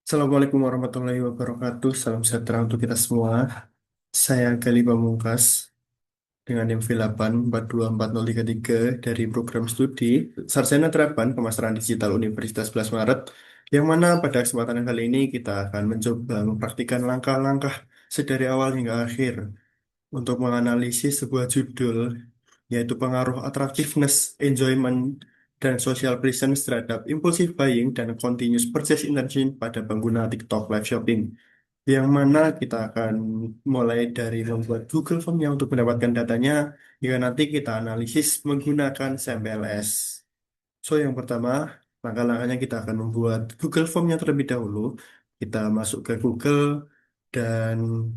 Assalamualaikum warahmatullahi wabarakatuh. Salam sejahtera untuk kita semua. Saya Gali Pamungkas dengan NIM V8424033 dari program studi Sarjana Terapan Pemasaran Digital Universitas 11 Maret, yang mana pada kesempatan kali ini kita akan mencoba mempraktikkan langkah-langkah sedari awal hingga akhir untuk menganalisis sebuah judul, yaitu pengaruh attractiveness, enjoyment, dan social presence terhadap impulsive buying dan continuous purchase intention pada pengguna TikTok live shopping. Yang mana kita akan mulai dari membuat Google Form-nya untuk mendapatkan datanya, hingga nanti kita analisis menggunakan SAMPLS. So, yang pertama, langkah-langkahnya kita akan membuat Google Form-nya terlebih dahulu. Kita masuk ke Google dan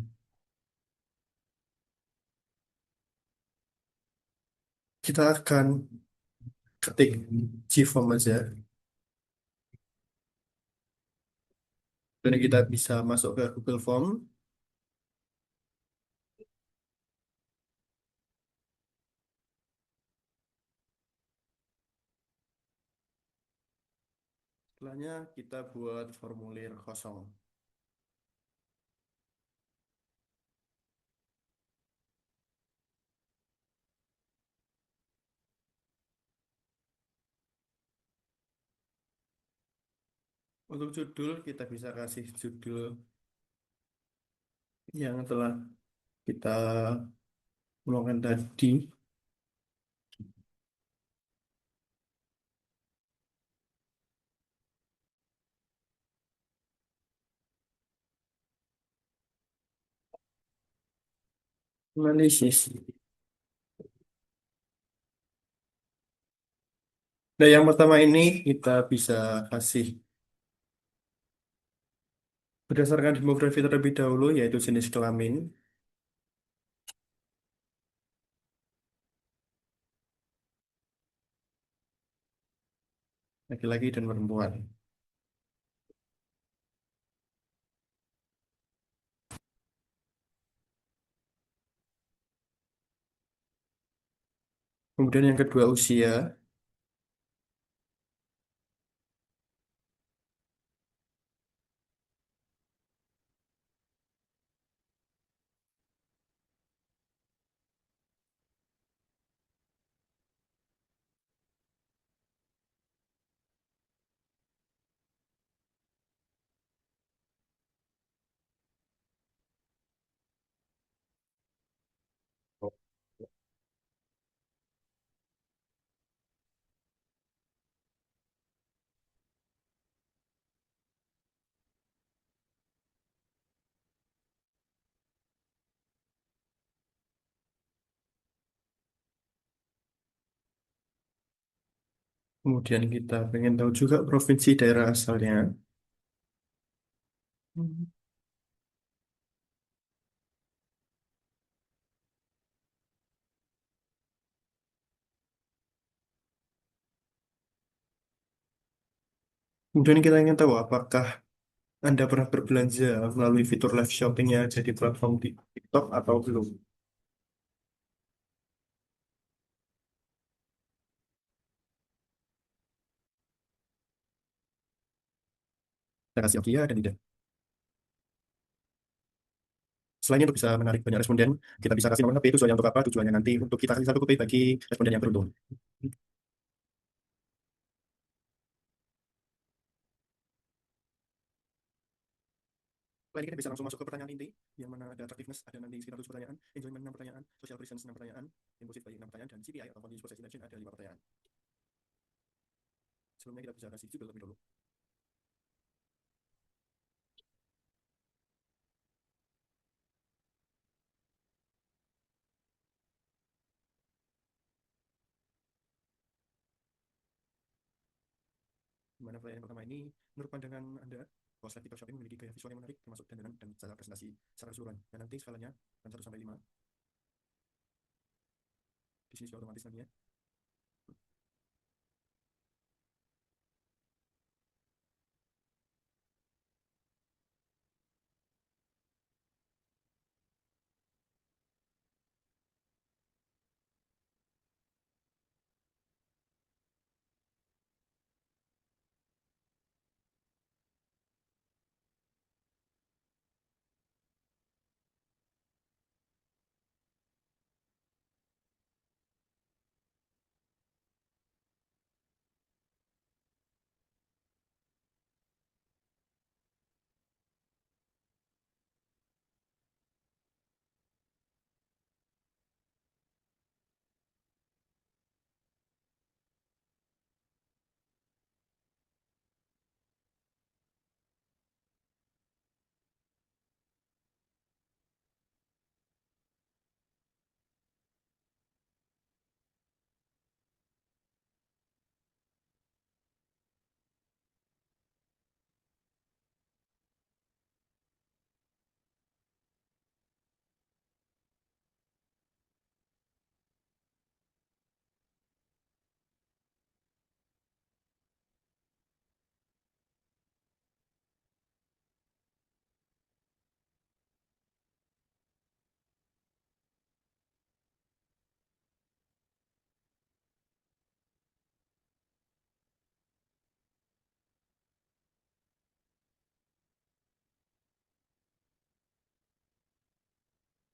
kita akan ketik Gform aja. Dan kita bisa masuk ke Google Form. Setelahnya kita buat formulir kosong. Untuk judul, kita bisa kasih judul yang telah kita omongkan tadi. Analisis. Nah, yang pertama ini kita bisa kasih berdasarkan demografi terlebih dahulu, yaitu jenis kelamin, laki-laki dan perempuan. Kemudian yang kedua usia. Kemudian kita pengen tahu juga provinsi daerah asalnya. Hmm. Kemudian kita ingin tahu apakah Anda pernah berbelanja melalui fitur live shopping yang ada di platform di TikTok atau belum. Kita kasih opsi ya dan tidak. Selain untuk bisa menarik banyak responden, kita bisa kasih nomor HP, tujuannya untuk apa? Tujuannya nanti untuk kita kasih satu kopi bagi responden yang beruntung. Selain kita bisa langsung masuk ke pertanyaan inti, yang mana ada attractiveness, ada nanti sekitar 7 pertanyaan, enjoyment 6 pertanyaan, social presence 6 pertanyaan, impulsive buying 6 pertanyaan, dan CPI atau continuous process intention ada 5 pertanyaan. Sebelumnya kita bisa kasih judul lebih dulu. Di mana pertanyaan pertama ini, menurut pandangan Anda, bahwa slide TikTok Shopping memiliki gaya visual yang menarik, termasuk dandanan dan cara presentasi secara keseluruhan. Dan nanti skalanya akan 1 sampai 5. Di sini sudah otomatis nantinya.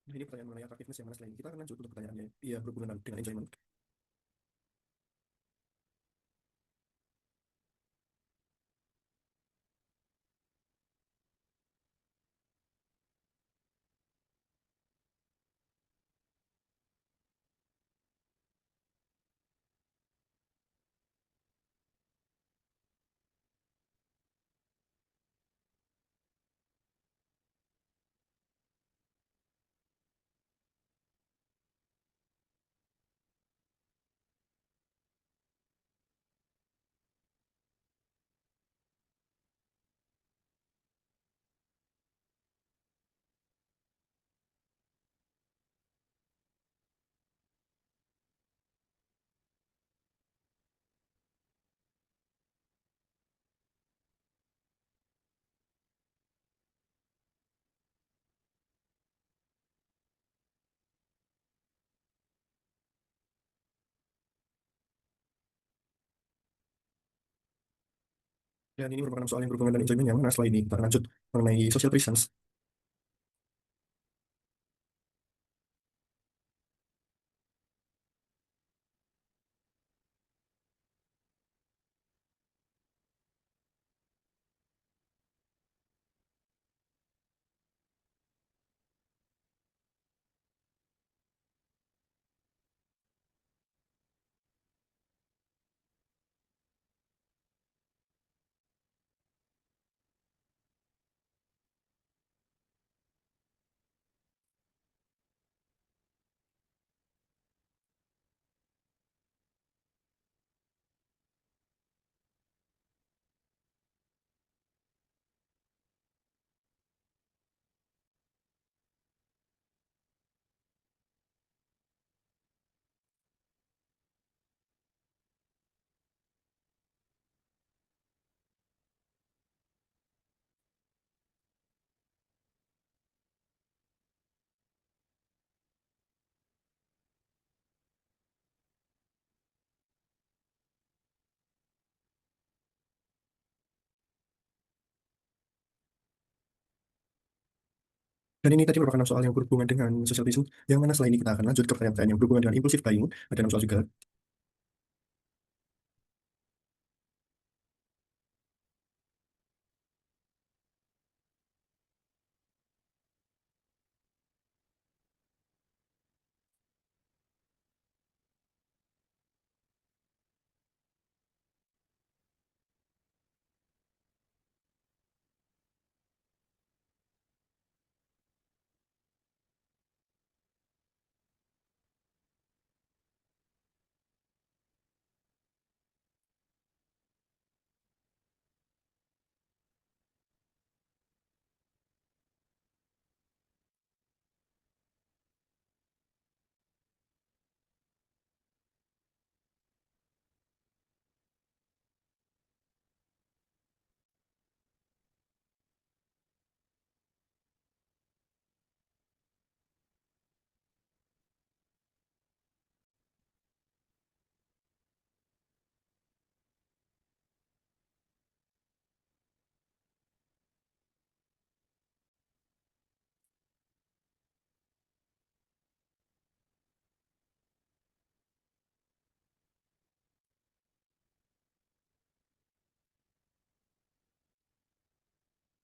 Nah, ini pertanyaan mengenai atraktifness yang mana selain kita akan lanjut untuk pertanyaannya. Iya, berhubungan dengan enjoyment. Dan ini merupakan soal yang berhubungan dengan enjoyment yang mana setelah ini kita akan lanjut mengenai social presence. Dan ini tadi merupakan soal yang berhubungan dengan social presence, yang mana setelah ini kita akan lanjut ke pertanyaan yang berhubungan dengan impulsive buying. Ada 6 soal juga.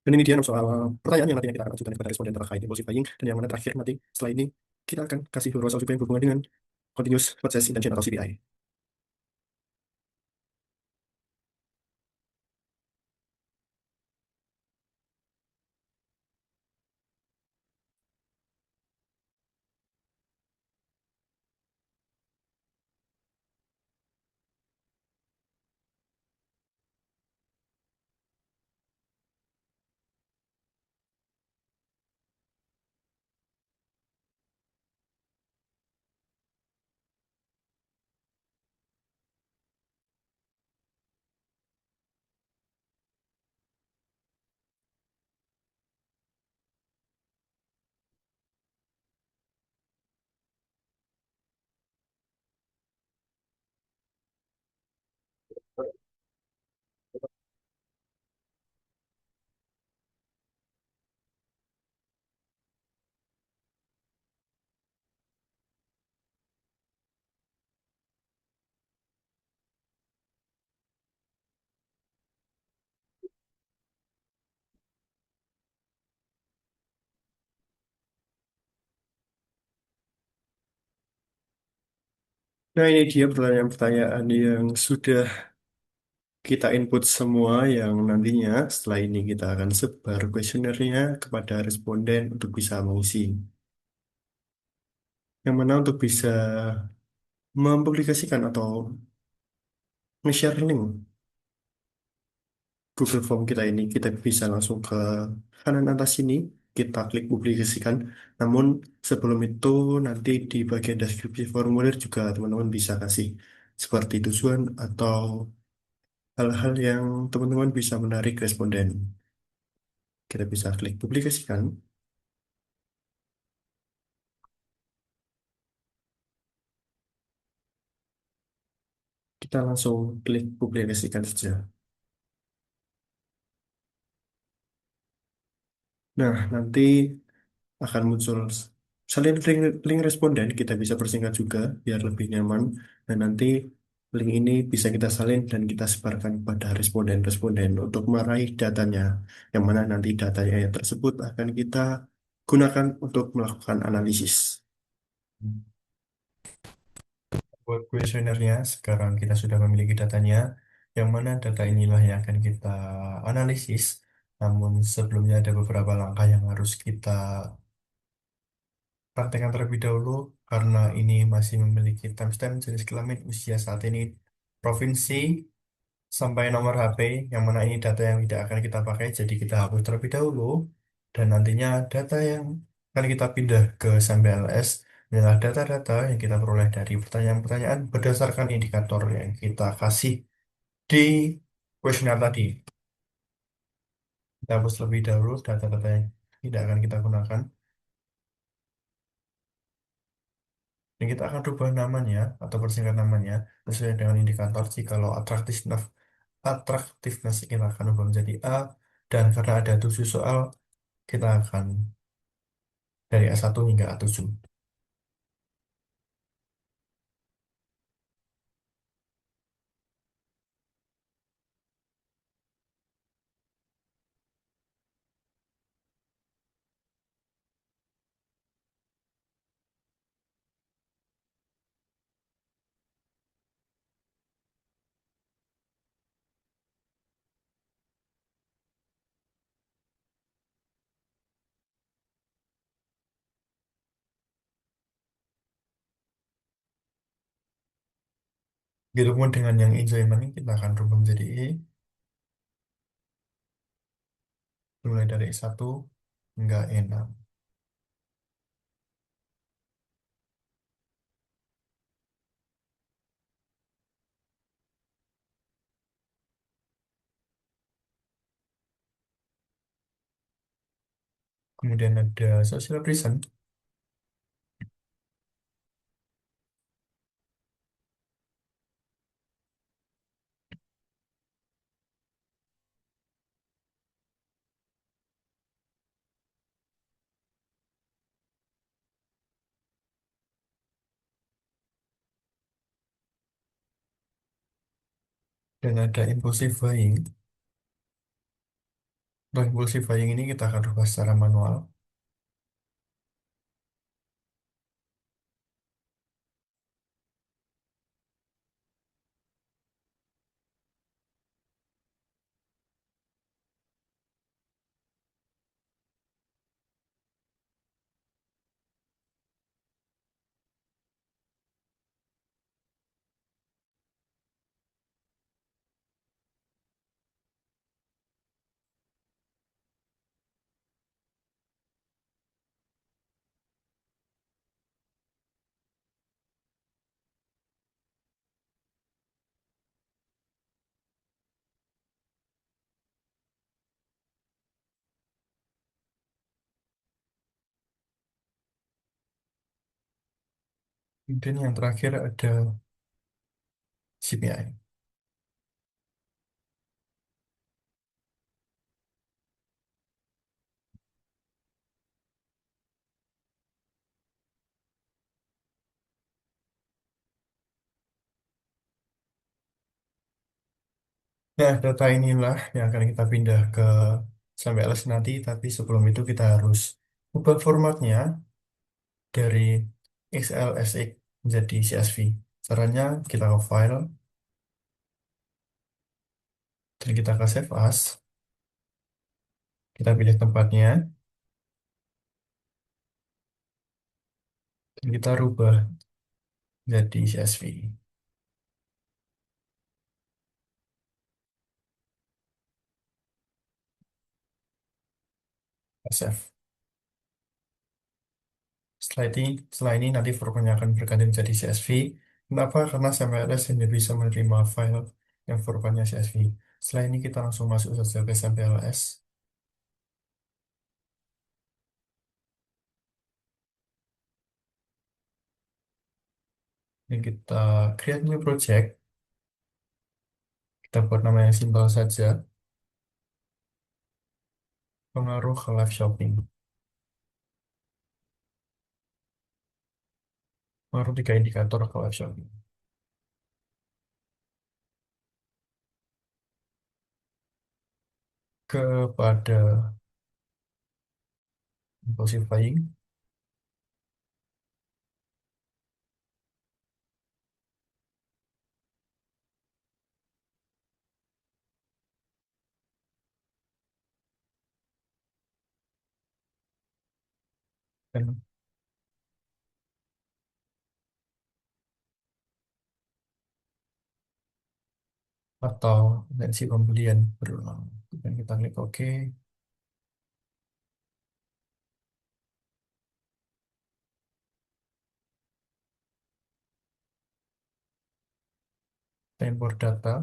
Dan ini dia 6 soal pertanyaan yang nantinya kita akan lanjutkan kepada responden terkait impulsive buying. Dan yang mana terakhir nanti setelah ini kita akan kasih beberapa soal juga yang berhubungan dengan continuous purchase intention atau CPI. Nah, ini dia pertanyaan-pertanyaan yang sudah kita input semua yang nantinya setelah ini kita akan sebar kuesionernya kepada responden untuk bisa mengisi. Yang mana untuk bisa mempublikasikan atau nge-share link Google Form kita ini, kita bisa langsung ke kanan atas sini, kita klik publikasikan. Namun sebelum itu nanti di bagian deskripsi formulir juga teman-teman bisa kasih seperti tujuan atau hal-hal yang teman-teman bisa menarik responden. Kita bisa klik publikasikan, kita langsung klik publikasikan saja. Nah, nanti akan muncul salin link responden, kita bisa persingkat juga biar lebih nyaman. Dan nanti link ini bisa kita salin dan kita sebarkan kepada responden-responden untuk meraih datanya, yang mana nanti datanya tersebut akan kita gunakan untuk melakukan analisis. Buat kuesionernya, sekarang kita sudah memiliki datanya, yang mana data inilah yang akan kita analisis. Namun sebelumnya ada beberapa langkah yang harus kita praktekkan terlebih dahulu karena ini masih memiliki timestamp jenis kelamin usia saat ini provinsi sampai nomor HP yang mana ini data yang tidak akan kita pakai jadi kita hapus terlebih dahulu dan nantinya data yang akan kita pindah ke sampai LS adalah data-data yang kita peroleh dari pertanyaan-pertanyaan berdasarkan indikator yang kita kasih di kuesioner tadi. Kita hapus terlebih dahulu data-data yang tidak akan kita gunakan. Dan kita akan rubah namanya atau persingkat namanya sesuai dengan indikator jikalau atraktifness kita akan ubah menjadi A dan karena ada 7 soal kita akan dari A1 hingga A7. Begitupun dengan yang enjoyment ini kita akan rubah menjadi E mulai dari E1 hingga E6. Kemudian ada social reason dan ada impulsive buying. Untuk impulsive buying ini kita akan rubah secara manual. Kemudian yang terakhir ada CPI. Nah, data inilah yang akan kita pindah ke sampai LS nanti, tapi sebelum itu kita harus ubah formatnya dari XLSX menjadi CSV. Caranya kita ke file, dan kita ke save as, kita pilih tempatnya, dan kita rubah jadi CSV. Save. Setelah ini nanti formatnya akan berganti menjadi CSV. Kenapa? Karena SAMPLS hanya bisa menerima file yang formatnya CSV. Setelah ini kita langsung masuk saja ke SAMPLS. Dan kita create new project. Kita buat nama yang simpel saja. Pengaruh ke live shopping. Pengaruh 3 indikator ke live shopping. Kepada impulsive buying. Dan atau intensi pembelian berulang. Dan kita klik OK. Kita import data.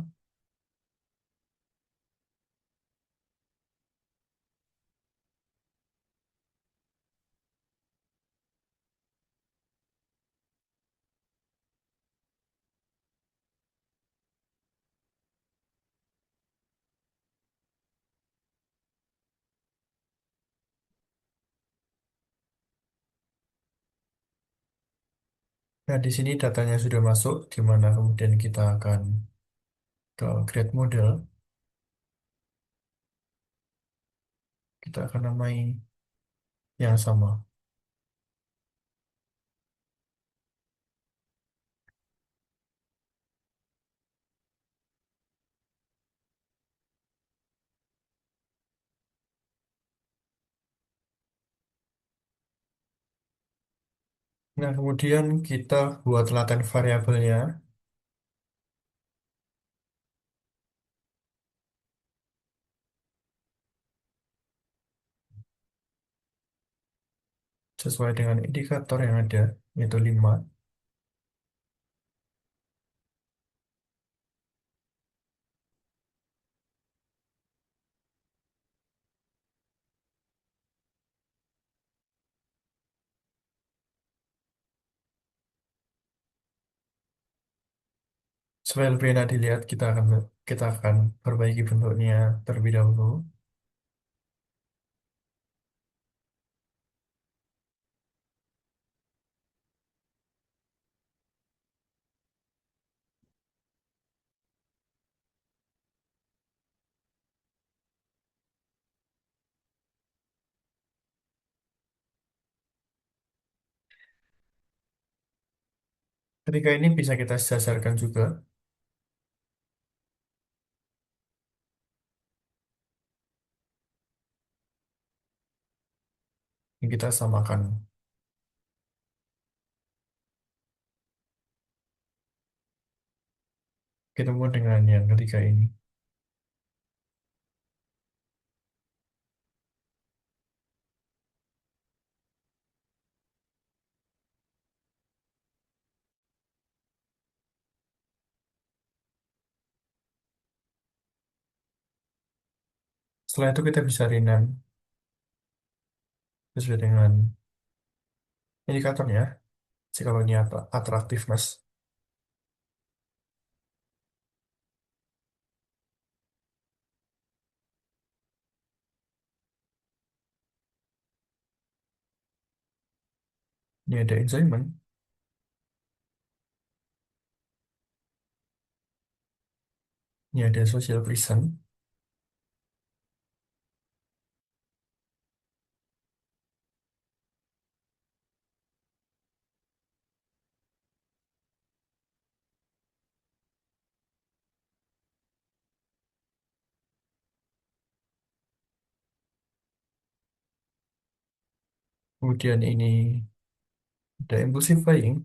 Nah, di sini datanya sudah masuk, di mana kemudian kita akan ke create model. Kita akan namai yang sama. Nah, kemudian kita buat laten variabelnya sesuai dengan indikator yang ada, yaitu 5. Supaya lebih enak dilihat, kita akan perbaiki bentuknya terlebih dahulu. Ketika ini bisa kita sejajarkan juga, yang kita samakan ketemu dengan yang ketiga ini. Setelah itu kita bisa rename sesuai dengan indikatornya. Jika ini atraktiveness, ini ada enjoyment, ini ada social reason, Kemudian ini ada impulsive buying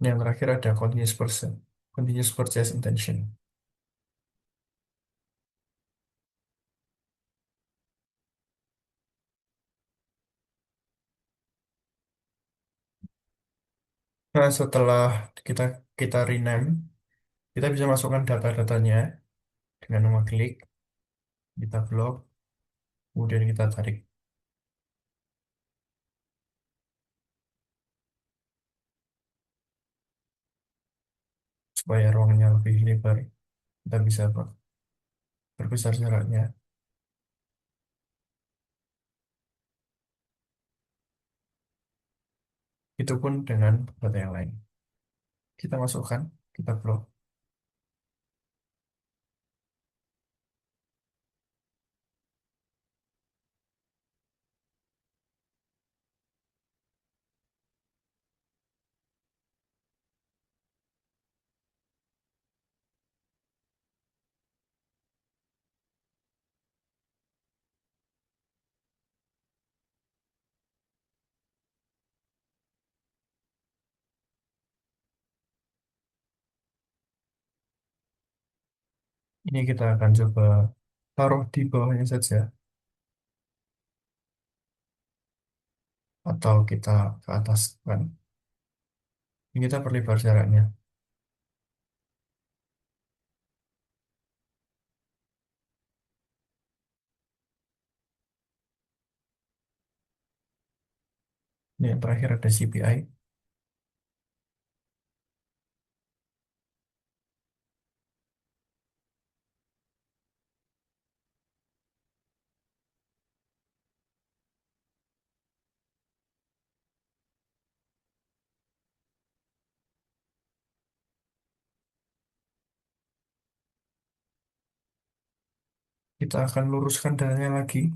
yang terakhir ada continuous purchase intention. Nah, setelah kita kita rename, kita bisa masukkan data-datanya dengan mengklik, kita blok, kemudian kita tarik supaya ruangnya lebih lebar. Kita bisa berbesar jaraknya. Itu pun dengan data yang lain. Kita masukkan, kita blok. Ini kita akan coba taruh di bawahnya saja, atau kita ke atas kan. Ini kita perlebar jaraknya. Ini yang terakhir ada CPI. Kita akan luruskan datanya lagi.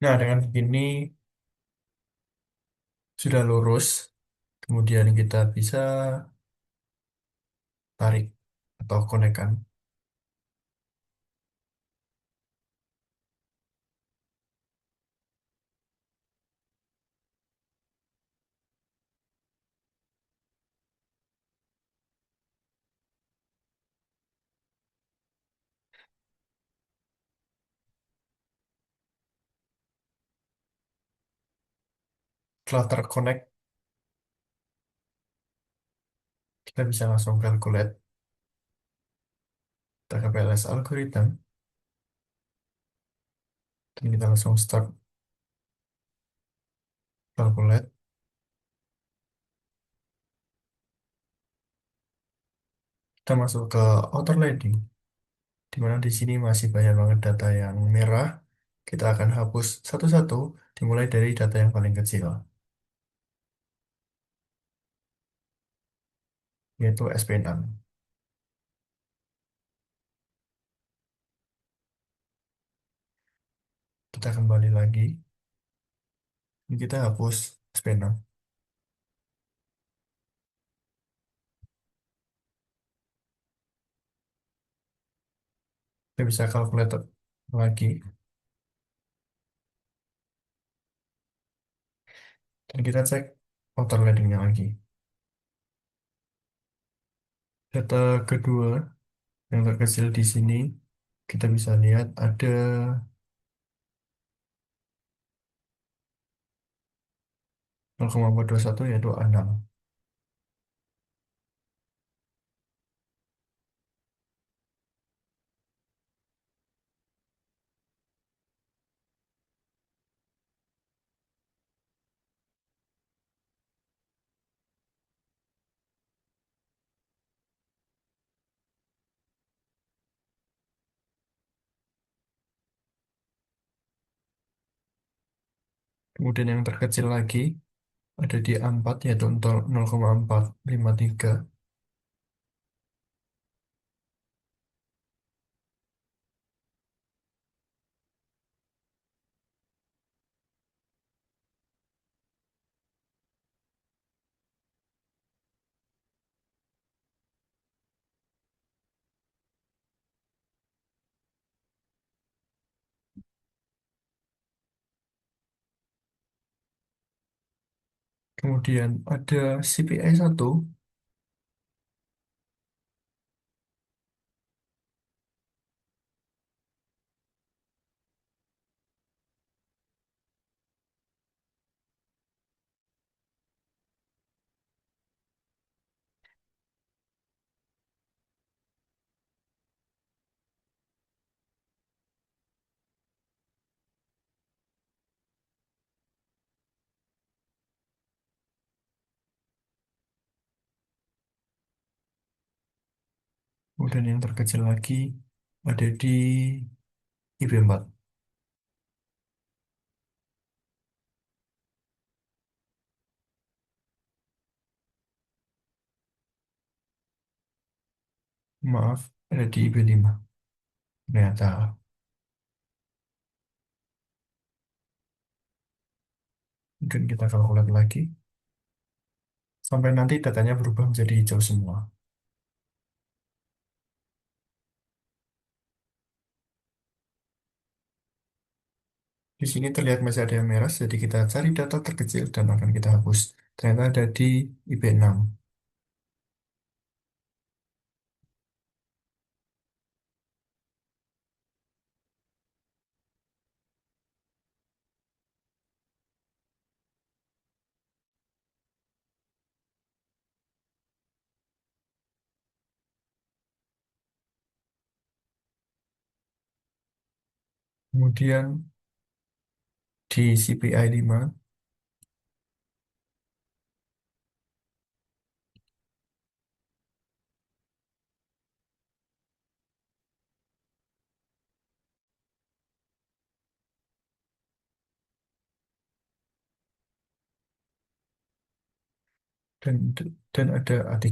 Nah, dengan begini sudah lurus. Kemudian kita bisa tarik atau konekkan. Setelah terkonek, kita bisa langsung calculate. Kita ke PLS algorithm, dan kita langsung start calculate. Kita masuk ke outer leading, di mana di sini masih banyak banget data yang merah. Kita akan hapus satu-satu, dimulai dari data yang paling kecil, yaitu SP6. Kita kembali lagi, ini kita hapus SP6. Kita bisa calculate lagi, dan kita cek outer leading-nya lagi. Data kedua yang terkecil di sini kita bisa lihat ada 0,421 yaitu 6. Kemudian yang terkecil lagi ada di 4 yaitu 0,453. Kemudian ada CPI 1 kemudian yang terkecil lagi ada di IP4. Maaf, ada di IP5. Ternyata. Mungkin kita kalkulat lagi sampai nanti datanya berubah menjadi hijau semua. Di sini terlihat masih ada yang merah, jadi kita cari data terkecil dan akan kita hapus. Ternyata ada di IP6. Kemudian di CPI 5 dan ada A3.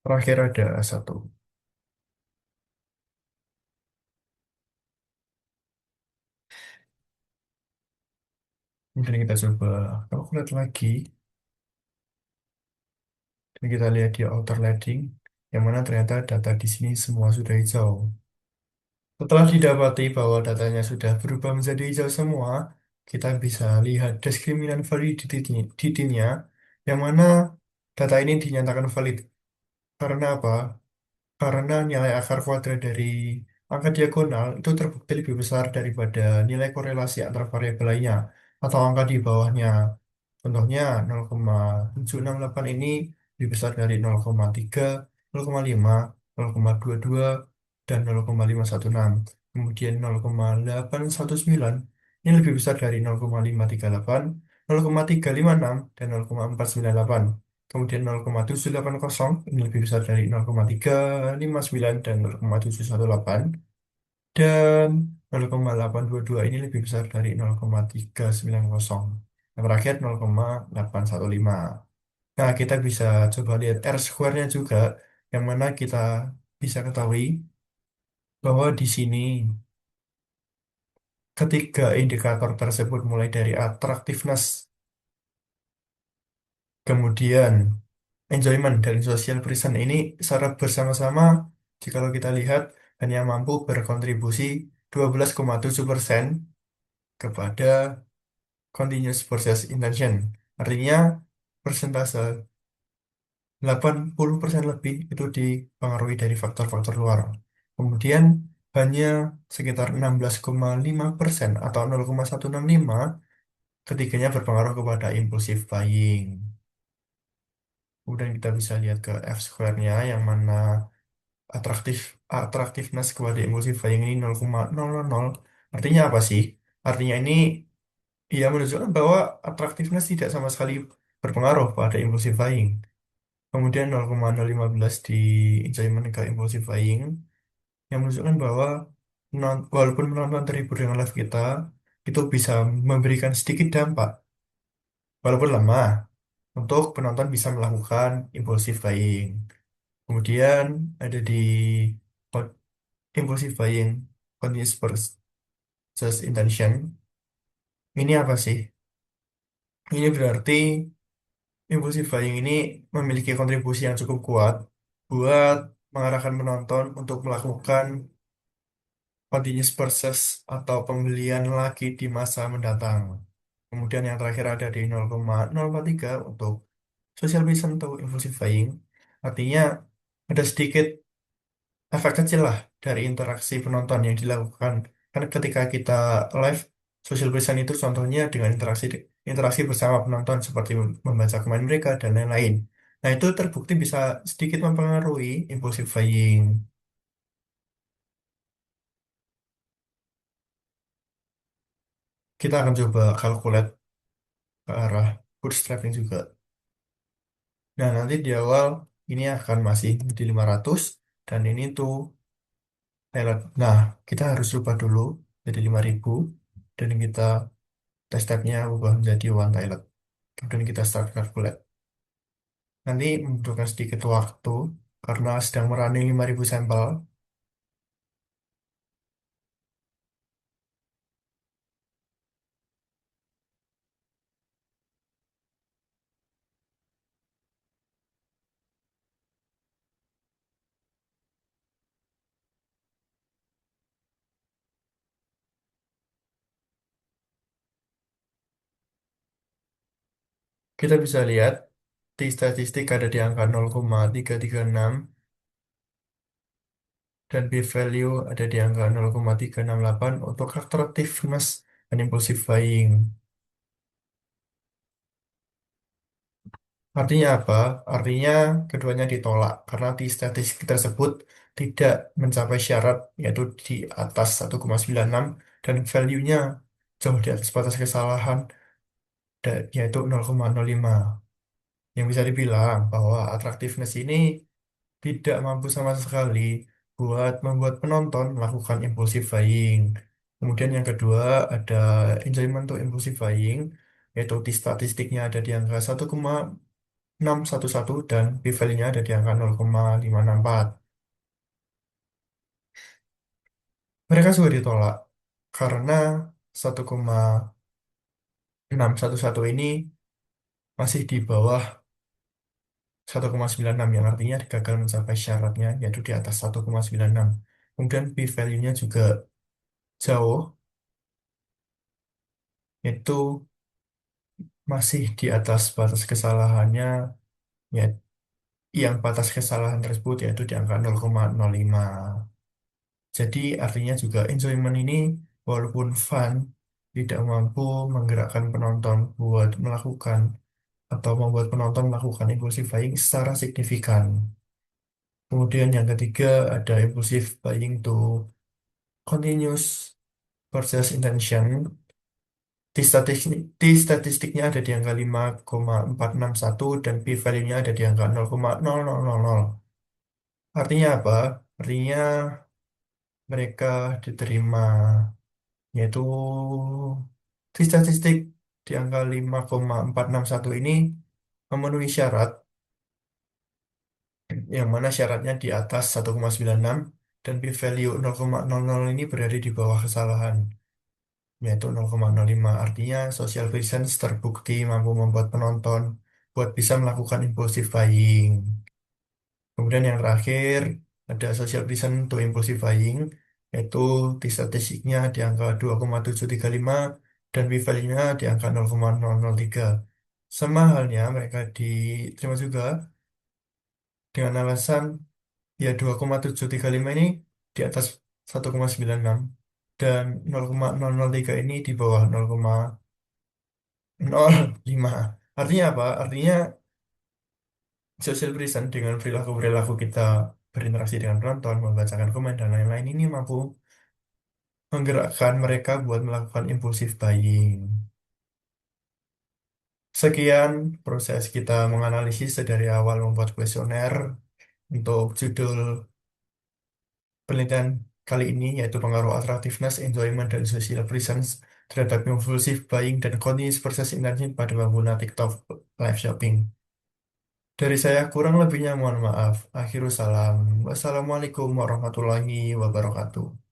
Terakhir ada A1. Kemudian kita coba kalkulat lagi. Dan kita lihat di outer leading, yang mana ternyata data di sini semua sudah hijau. Setelah didapati bahwa datanya sudah berubah menjadi hijau semua, kita bisa lihat diskriminan validity-nya, yang mana data ini dinyatakan valid. Karena apa? Karena nilai akar kuadrat dari angka diagonal itu terbukti lebih besar daripada nilai korelasi antar variabel lainnya atau angka di bawahnya. Contohnya 0,768 ini lebih besar dari 0,3, 0,5, 0,22, dan 0,516. Kemudian 0,819 ini lebih besar dari 0,538, 0,356, dan 0,498. Kemudian 0,780 ini lebih besar dari 0,359 dan 0,718. Dan 0,822 ini lebih besar dari 0,390. Yang terakhir 0,815. Nah, kita bisa coba lihat R square-nya juga, yang mana kita bisa ketahui bahwa di sini ketiga indikator tersebut mulai dari attractiveness, kemudian enjoyment dan social present ini secara bersama-sama jika kita lihat hanya mampu berkontribusi 12,7% kepada continuous process intention. Artinya persentase 80% lebih itu dipengaruhi dari faktor-faktor luar. Kemudian hanya sekitar 16,5% atau 0,165 ketiganya berpengaruh kepada impulsive buying. Kemudian kita bisa lihat ke F square-nya yang mana atraktif atraktifness kepada impulsive buying ini 0,000. Artinya apa sih? Artinya ini ia menunjukkan bahwa atraktifness tidak sama sekali berpengaruh pada impulsive buying. Kemudian 0,015 di enjoyment ke impulsive buying yang menunjukkan bahwa walaupun penonton terhibur dengan live kita, itu bisa memberikan sedikit dampak, walaupun lemah, untuk penonton bisa melakukan impulsive buying. Kemudian ada di co- impulsive buying, continuous purchase intention. Ini apa sih? Ini berarti impulsive buying ini memiliki kontribusi yang cukup kuat buat mengarahkan penonton untuk melakukan continuous purchase atau pembelian lagi di masa mendatang. Kemudian yang terakhir ada di 0,043 untuk social reason atau impulsive buying. Artinya ada sedikit efek kecil lah dari interaksi penonton yang dilakukan. Kan ketika kita live, social reason itu contohnya dengan interaksi bersama penonton seperti membaca komen mereka dan lain-lain. Nah, itu terbukti bisa sedikit mempengaruhi impulsive buying. Kita akan coba calculate ke arah bootstrapping juga. Nah, nanti di awal ini akan masih di 500 dan ini tuh pilot. Nah, kita harus ubah dulu jadi 5.000 dan kita test tab-nya ubah menjadi one pilot. Kemudian kita start calculate. Nanti membutuhkan sedikit waktu karena sedang merunning 5.000 sampel. Kita bisa lihat di statistik ada di angka 0,336 dan p-value ada di angka 0,368 untuk attractiveness dan impulsive buying. Artinya apa? Artinya keduanya ditolak karena di statistik tersebut tidak mencapai syarat yaitu di atas 1,96 dan value-nya jauh di atas batas kesalahan yaitu 0,05. Yang bisa dibilang bahwa attractiveness ini tidak mampu sama sekali buat membuat penonton melakukan impulsive buying. Kemudian yang kedua ada enjoyment to impulsive buying yaitu di statistiknya ada di angka 1,611 dan p-value-nya ada di angka 0,564. Mereka juga ditolak karena 1,611 ini masih di bawah 1,96 yang artinya gagal mencapai syaratnya yaitu di atas 1,96. Kemudian p-value-nya juga jauh yaitu masih di atas batas kesalahannya ya yang batas kesalahan tersebut yaitu di angka 0,05. Jadi artinya juga enjoyment ini walaupun fun tidak mampu menggerakkan penonton buat melakukan atau membuat penonton melakukan impulsive buying secara signifikan. Kemudian yang ketiga ada impulsive buying to continuous purchase intention. Di statistiknya ada di angka 5,461 dan p-value-nya ada di angka 0,0000. Artinya apa? Artinya mereka diterima yaitu di statistik di angka 5,461 ini memenuhi syarat, yang mana syaratnya di atas 1,96 dan p-value 0,00 ini berada di bawah kesalahan, yaitu 0,05. Artinya social presence terbukti mampu membuat penonton buat bisa melakukan impulsive buying. Kemudian yang terakhir ada social presence to impulsive buying, yaitu di statistiknya di angka 2,735 dan p-value-nya di angka 0,003. Sama halnya mereka diterima juga dengan alasan ya 2,735 ini di atas 1,96 dan 0,003 ini di bawah 0,05. Artinya apa? Artinya social prison dengan perilaku-perilaku kita berinteraksi dengan penonton, membacakan komen, dan lain-lain ini mampu menggerakkan mereka buat melakukan impulsive buying. Sekian proses kita menganalisis dari awal membuat kuesioner untuk judul penelitian kali ini, yaitu pengaruh attractiveness, enjoyment, dan social presence terhadap impulsive buying dan continuous process intention pada pengguna TikTok live shopping. Dari saya kurang lebihnya mohon maaf. Akhirul salam. Wassalamualaikum warahmatullahi wabarakatuh.